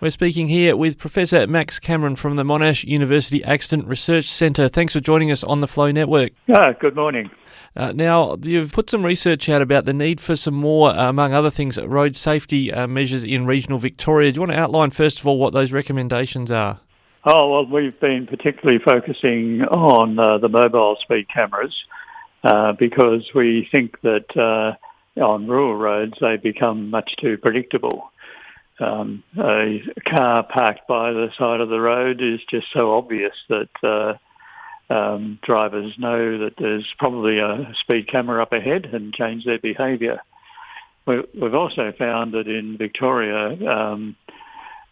We're speaking here with Professor Max Cameron from the Monash University Accident Research Centre. Thanks for joining us on the Flow Network. Good morning. Now, you've put some research out about the need for some more, among other things, road safety measures in regional Victoria. Do you want to outline, first of all, what those recommendations are? Oh, well, we've been particularly focusing on the mobile speed cameras because we think that on rural roads they become much too predictable. A car parked by the side of the road is just so obvious that drivers know that there's probably a speed camera up ahead and change their behaviour. We've also found that in Victoria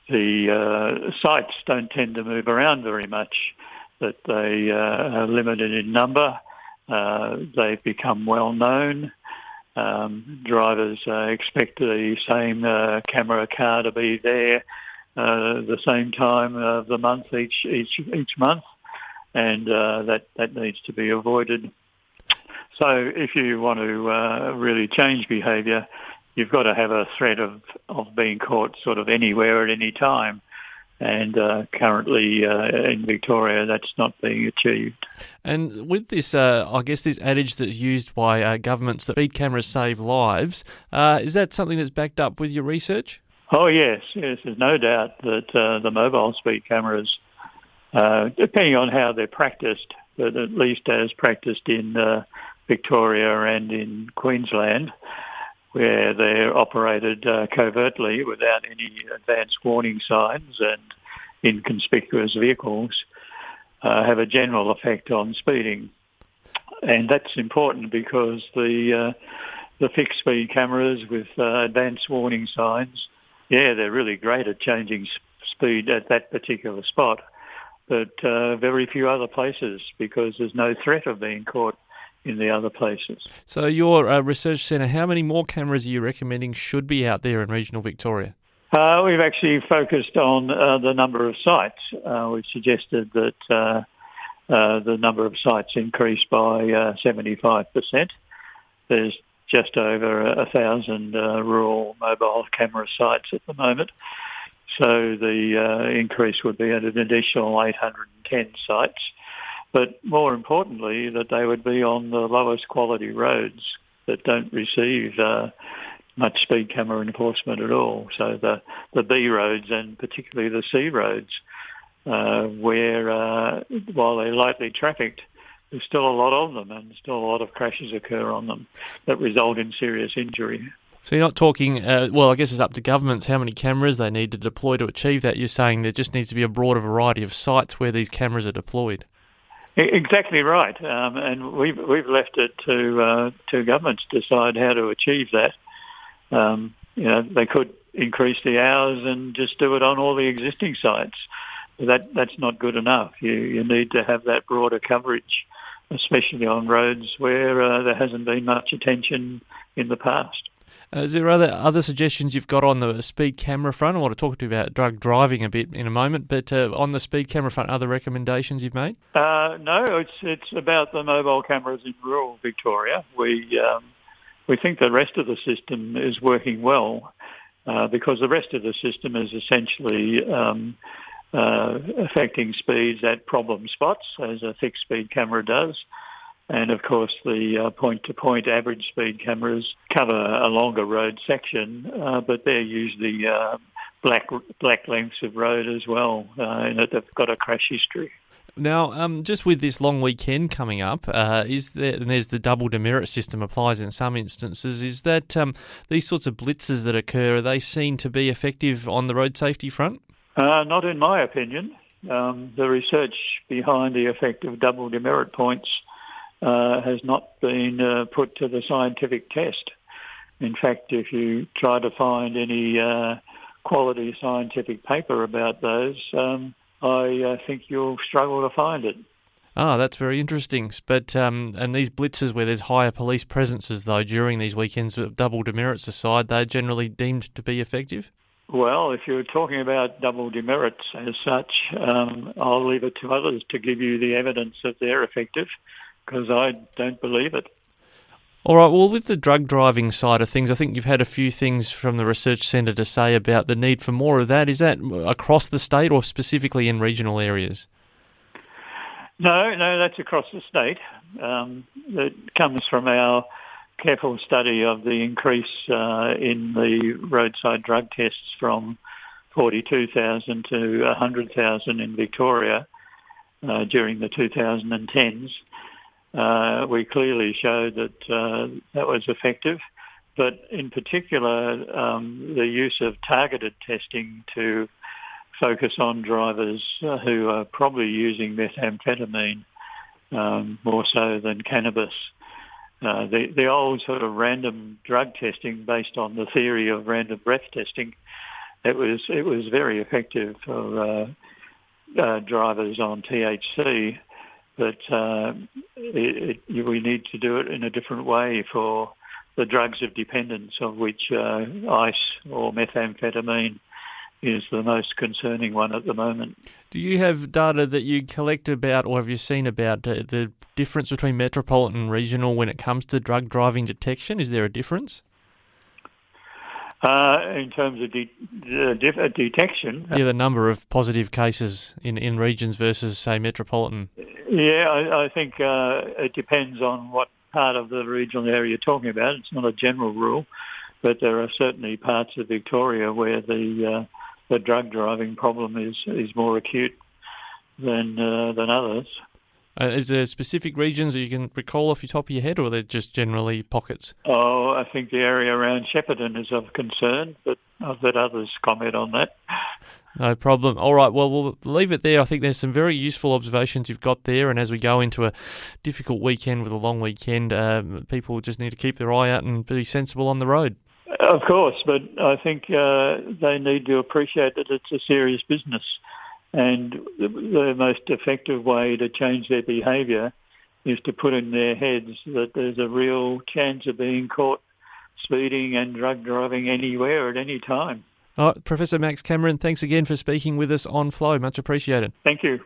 the sites don't tend to move around very much, that they are limited in number. They've become well known. Drivers expect the same camera car to be there the same time of the month each month, and that needs to be avoided. So if you want to really change behaviour, you've got to have a threat of being caught sort of anywhere at any time. And currently in Victoria, that's not being achieved. And with this, I guess this adage that's used by governments that speed cameras save lives, is that something that's backed up with your research? Oh, yes. There's no doubt that the mobile speed cameras, depending on how they're practiced, but at least as practiced in Victoria and in Queensland, where they're operated covertly without any advance warning signs and inconspicuous vehicles, have a general effect on speeding. And that's important because the fixed speed cameras with advance warning signs, they're really great at changing speed at that particular spot, but very few other places because there's no threat of being caught in the other places. So your research centre, how many more cameras are you recommending should be out there in regional Victoria? We've actually focused on the number of sites. We've suggested that the number of sites increased by 75%. There's just over 1,000 rural mobile camera sites at the moment. So the increase would be at an additional 810 sites. But more importantly, that they would be on the lowest quality roads that don't receive much speed camera enforcement at all. So the B roads and particularly the C roads, where while they're lightly trafficked, there's still a lot of them and still a lot of crashes occur on them that result in serious injury. So you're not talking, I guess it's up to governments how many cameras they need to deploy to achieve that. You're saying there just needs to be a broader variety of sites where these cameras are deployed. Exactly right, and we've left it to governments to decide how to achieve that. They could increase the hours and just do it on all the existing sites. That's not good enough. You need to have that broader coverage, especially on roads where there hasn't been much attention in the past. Is there other suggestions you've got on the speed camera front? I want to talk to you about drug driving a bit in a moment, but on the speed camera front, other recommendations you've made? No, it's about the mobile cameras in rural Victoria. We think the rest of the system is working well because the rest of the system is essentially affecting speeds at problem spots, as a fixed speed camera does. And of course, the point-to-point average speed cameras cover a longer road section, but they're usually black lengths of road as well, in that they've got a crash history. Now, just with this long weekend coming up, and there's the double-demerit system applies in some instances. Is that these sorts of blitzes that occur, are they seen to be effective on the road safety front? Not in my opinion. The research behind the effect of double-demerit points has not been put to the scientific test. In fact, if you try to find any quality scientific paper about those, I think you'll struggle to find it. Ah, that's very interesting. But and these blitzes where there's higher police presences, though, during these weekends, double demerits aside, they're generally deemed to be effective? Well, if you're talking about double demerits as such, I'll leave it to others to give you the evidence that they're effective, because I don't believe it. All right, well, with the drug driving side of things, I think you've had a few things from the research centre to say about the need for more of that. Is that across the state or specifically in regional areas? No, that's across the state. It comes from our careful study of the increase in the roadside drug tests from 42,000 to 100,000 in Victoria during the 2010s. We clearly showed that that was effective, but in particular the use of targeted testing to focus on drivers who are probably using methamphetamine more so than cannabis. The old sort of random drug testing based on the theory of random breath testing, it was very effective for drivers on THC, but we need to do it in a different way for the drugs of dependence, of which ice or methamphetamine is the most concerning one at the moment. Do you have data that you collect about, or have you seen about the difference between metropolitan and regional when it comes to drug driving detection? Is there a difference? In terms of detection? Yeah, the number of positive cases in regions versus, say, metropolitan. Yeah, I think it depends on what part of the regional area you're talking about. It's not a general rule, but there are certainly parts of Victoria where the drug driving problem is more acute than others. Is there specific regions that you can recall off your top of your head, or are they just generally pockets? Oh, I think the area around Shepparton is of concern, but I've let others comment on that. No problem. All right, well, we'll leave it there. I think there's some very useful observations you've got there, and as we go into a difficult weekend with a long weekend, people just need to keep their eye out and be sensible on the road. Of course, but I think they need to appreciate that it's a serious business. And the most effective way to change their behaviour is to put in their heads that there's a real chance of being caught speeding and drug driving anywhere at any time. All right, Professor Max Cameron, thanks again for speaking with us on Flow. Much appreciated. Thank you.